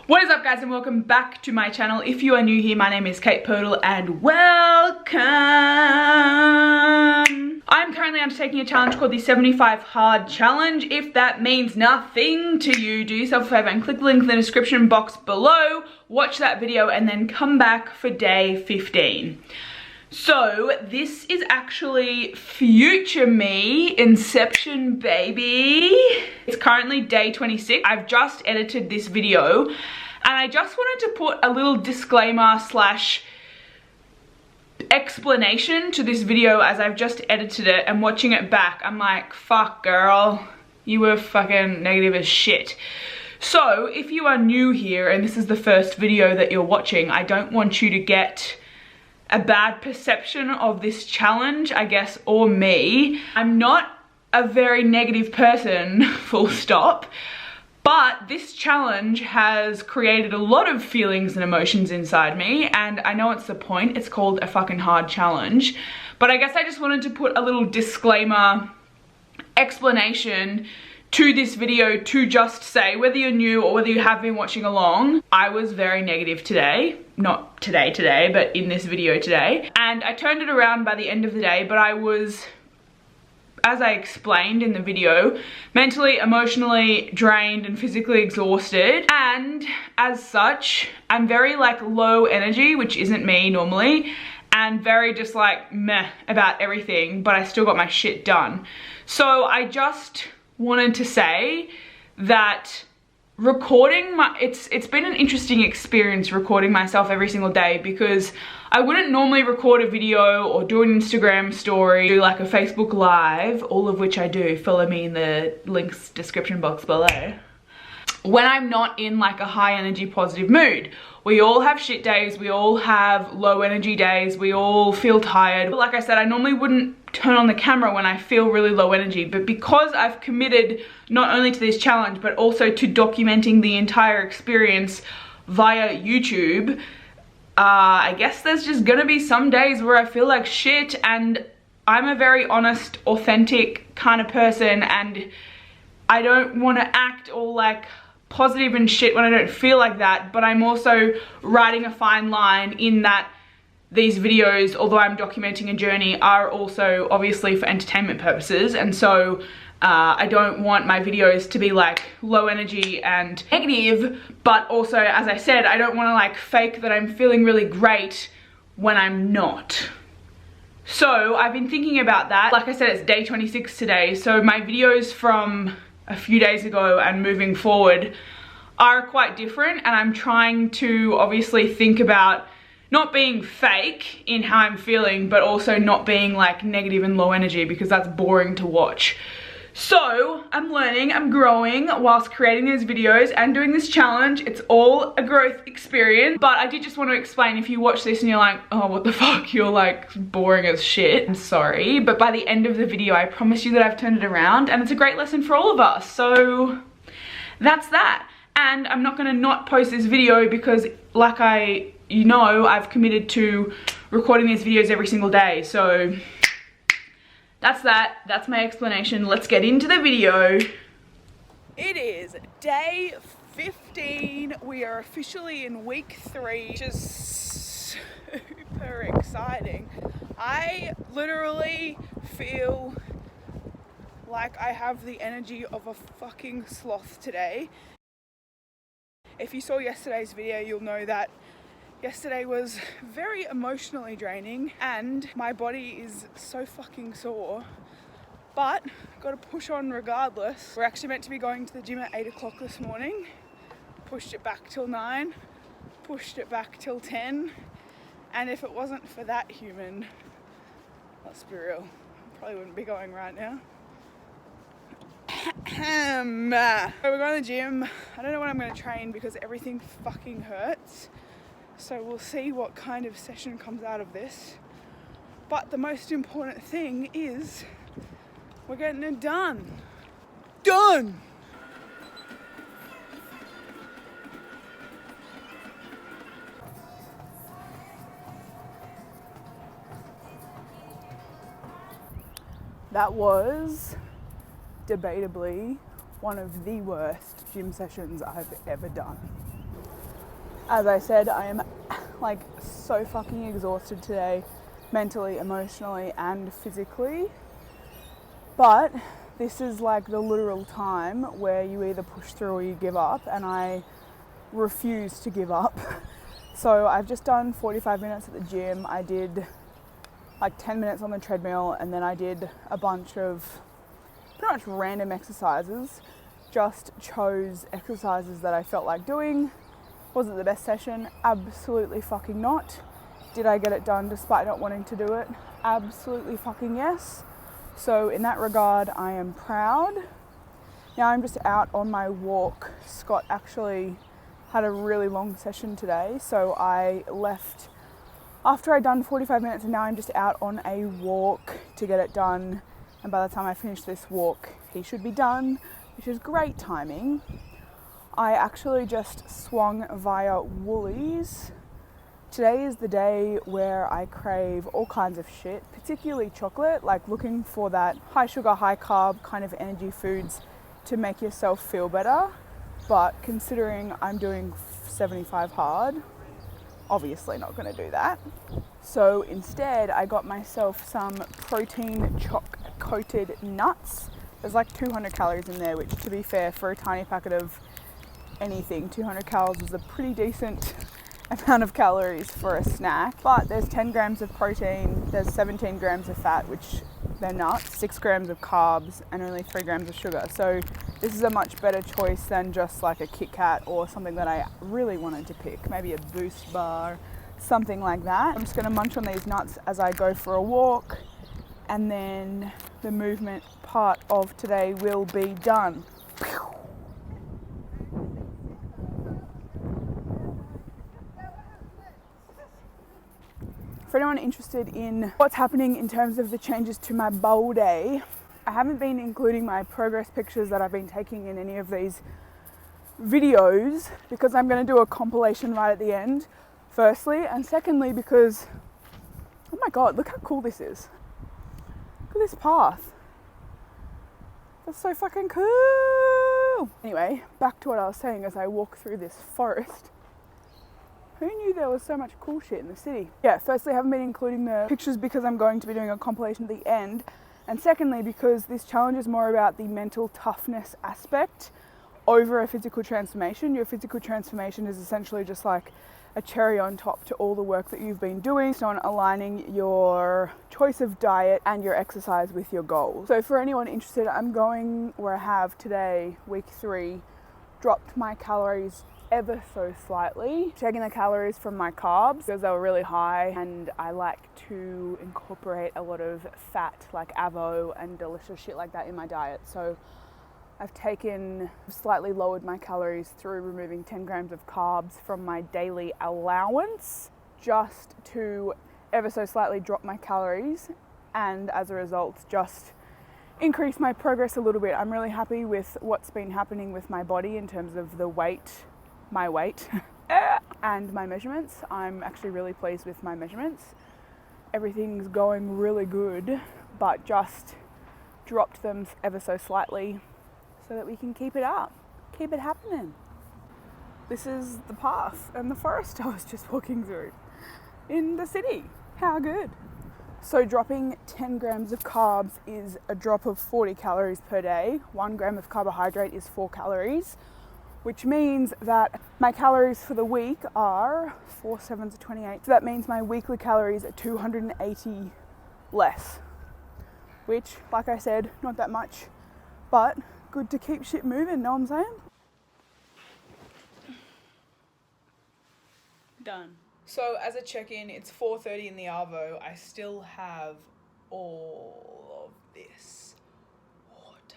What is up, guys, and welcome back to my channel. If you are new here, my name is Purtle and welcome. I'm currently undertaking a challenge called the 75 Hard Challenge. If that means nothing to you, do yourself a favor and click the link in the description box below, watch that video, and then come back for day 15. So this is actually future me, Inception baby. It's currently day 26. I've just edited this video and I just wanted to put a little disclaimer slash explanation to this video as I've just edited it, and watching it back I'm like, fuck girl, you were fucking negative as shit. So if you are new here and this is the first video that you're watching, I don't want you to get a bad perception of this challenge, I guess, or me. I'm not a very negative person, full stop, but this challenge has created a lot of feelings and emotions inside me, and I know it's the point. It's called a fucking hard challenge, but I guess I just wanted to put a little disclaimer explanation to this video to just say, whether you're new or whether you have been watching along, I was very negative today. Not today, but in this video today. And I turned it around by the end of the day, but I was, as I explained in the video, mentally, emotionally drained and physically exhausted. And as such, I'm very like low energy, which isn't me normally, and very just like meh about everything, but I still got my shit done. So I just wanted to say that recording it's been an interesting experience recording myself every single day, because I wouldn't normally record a video or do an Instagram story, do like a Facebook Live, all of which I do. Follow me in the links description box below. When I'm not in like a high energy positive mood. We all have shit days, we all have low energy days, we all feel tired. But like I said, I normally wouldn't turn on the camera when I feel really low energy, but because I've committed not only to this challenge but also to documenting the entire experience via YouTube, I guess there's just gonna be some days where I feel like shit, and I'm a very honest, authentic kind of person, and I don't want to act all like positive and shit when I don't feel like that. But I'm also riding a fine line in that these videos, although I'm documenting a journey, are also obviously for entertainment purposes, and so I don't want my videos to be like low energy and negative, but also, as I said, I don't want to like fake that I'm feeling really great when I'm not. So I've been thinking about that. Like I said, it's day 26 today, so my videos from a few days ago and moving forward are quite different, and I'm trying to obviously think about not being fake in how I'm feeling, but also not being like negative and low energy, because that's boring to watch. So I'm learning, I'm growing whilst creating these videos and doing this challenge. It's all a growth experience, but I did just want to explain, if you watch this and you're like, oh, what the fuck, you're like boring as shit, I'm sorry, but by the end of the video I promise you that I've turned it around, and it's a great lesson for all of us. So that's that. And I'm not going to not post this video because, like I've committed to recording these videos every single day. So that's that. That's my explanation. Let's get into the video. It is day 15. We are officially in week 3, which is super exciting. I literally feel like I have the energy of a fucking sloth today. If you saw yesterday's video, you'll know that yesterday was very emotionally draining and my body is so fucking sore, but gotta push on regardless. We're actually meant to be going to the gym at 8 o'clock this morning. Pushed it back till 9, pushed it back till 10, and if it wasn't for that human, let's be real, I probably wouldn't be going right now. So we're going to the gym. I don't know when I'm going to train because everything fucking hurts. So we'll see what kind of session comes out of this. But the most important thing is we're getting it done. Done! That was debatably one of the worst gym sessions I've ever done. As I said, I am like so fucking exhausted today, mentally, emotionally, and physically. But this is like the literal time where you either push through or you give up, and I refuse to give up. So I've just done 45 minutes at the gym. I did like 10 minutes on the treadmill, and then I did a bunch of pretty much random exercises. Just chose exercises that I felt like doing. Was it the best session? Absolutely fucking not. Did I get it done despite not wanting to do it? Absolutely fucking yes. So in that regard, I am proud. Now I'm just out on my walk. Scott actually had a really long session today, so I left after I'd done 45 minutes, and now I'm just out on a walk to get it done. And by the time I finish this walk, he should be done, which is great timing. I actually just swung via Woolies. Today is the day where I crave all kinds of shit, particularly chocolate, like looking for that high sugar, high carb kind of energy foods to make yourself feel better. But considering I'm doing 75 hard, obviously not going to do that. So instead I got myself some protein choc coated nuts. There's like 200 calories in there, which to be fair, for a tiny packet of anything, 200 calories is a pretty decent amount of calories for a snack. But there's 10 grams of protein, there's 17 grams of fat, which they're nuts, 6 grams of carbs, and only 3 grams of sugar. So this is a much better choice than just like a Kit Kat or something that I really wanted to pick, maybe a Boost bar, something like that. I'm just going to munch on these nuts as I go for a walk, and then the movement part of today will be done. For anyone interested in what's happening in terms of the changes to my bowl day, I haven't been including my progress pictures that I've been taking in any of these videos because I'm going to do a compilation right at the end, firstly, and secondly because, oh my god, look how cool this is. Look at this path. That's so fucking cool. Anyway, back to what I was saying as I walk through this forest. Who knew there was so much cool shit in the city? Yeah, firstly, I haven't been including the pictures because I'm going to be doing a compilation at the end. And secondly, because this challenge is more about the mental toughness aspect over a physical transformation. Your physical transformation is essentially just like a cherry on top to all the work that you've been doing on aligning your choice of diet and your exercise with your goals. So for anyone interested, I'm going where I have today, week 3, dropped my calories ever so slightly, taking the calories from my carbs because they were really high, and I like to incorporate a lot of fat like avo and delicious shit like that in my diet. So I've slightly lowered my calories through removing 10 grams of carbs from my daily allowance just to ever so slightly drop my calories, and as a result just increase my progress a little bit. I'm really happy with what's been happening with my body in terms of the my weight and my measurements. I'm actually really pleased with my measurements. Everything's going really good, but just dropped them ever so slightly so that we can keep it up, keep it happening. This is the path and the forest I was just walking through in the city. How good. So dropping 10 grams of carbs is a drop of 40 calories per day. 1 gram of carbohydrate is 4 calories, which means that my calories for the week are 4 7s are 28. So that means my weekly calories are 280 less, which, like I said, not that much, but good to keep shit moving, know what I'm saying? Done. So as a check-in, it's 4:30 in the arvo. I still have all of this water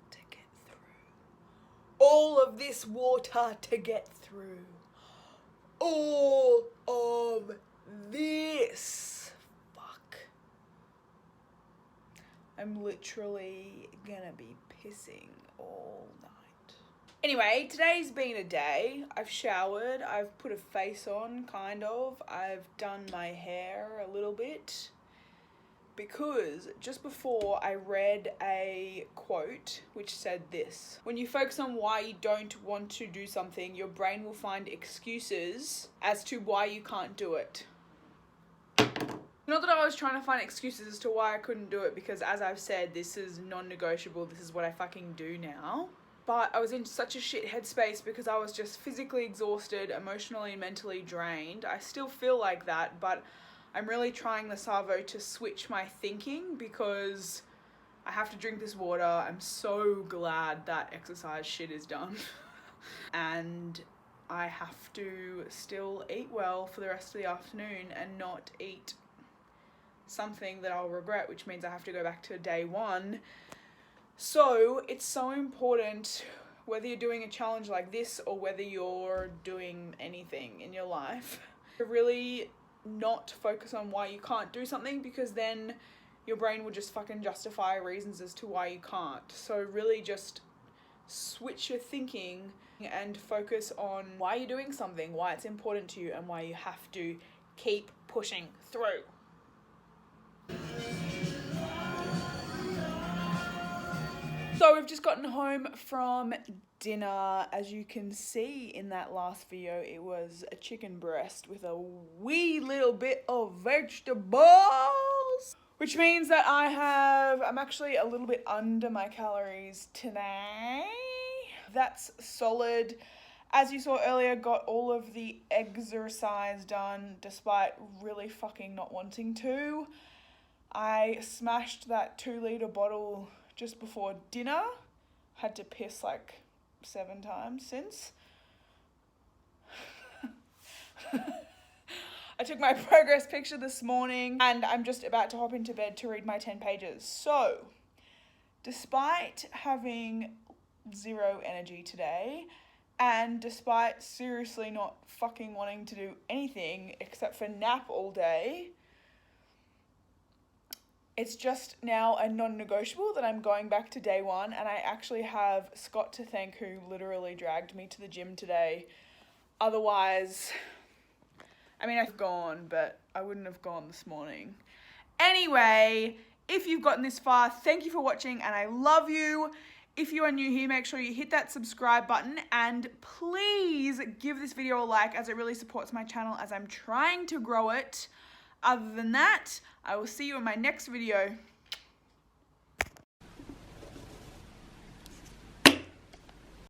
to get through. All of this water to get through. All of this. Fuck. I'm literally gonna be pissing all night. Anyway, today's been a day. I've showered, I've put a face on, kind of. I've done my hair a little bit. because just before I read a quote which said this: when you focus on why you don't want to do something, your brain will find excuses as to why you can't do it. Not that I was trying to find excuses as to why I couldn't do it, because as I've said, this is non-negotiable. This is what I fucking do now. But I was in such a shit headspace because I was just physically exhausted, emotionally and mentally drained. I still feel like that, but I'm really trying the Savo to switch my thinking because I have to drink this water. I'm so glad that exercise shit is done. And I have to still eat well for the rest of the afternoon and not eat something that I'll regret, which means I have to go back to day one. So it's so important, whether you're doing a challenge like this or whether you're doing anything in your life, to really not focus on why you can't do something, because then your brain will just fucking justify reasons as to why you can't. So really just switch your thinking and focus on why you're doing something, why it's important to you, and why you have to keep pushing through. So we've just gotten home from dinner. As you can see in that last video, it was a chicken breast with a wee little bit of vegetables, which means that I'm actually a little bit under my calories today. That's solid. As you saw earlier, got all of the exercise done despite really fucking not wanting to. I smashed that 2-litre bottle just before dinner. Had to piss like 7 times since. I took my progress picture this morning and I'm just about to hop into bed to read my 10 pages. So, despite having zero energy today, and despite seriously not fucking wanting to do anything except for nap all day, it's just now a non-negotiable that I'm going back to day one, and I actually have Scott to thank, who literally dragged me to the gym today. Otherwise, I mean, I've gone, but I wouldn't have gone this morning. Anyway, if you've gotten this far, thank you for watching and I love you. If you are new here, make sure you hit that subscribe button and please give this video a like, as it really supports my channel as I'm trying to grow it. Other than that, I will see you in my next video.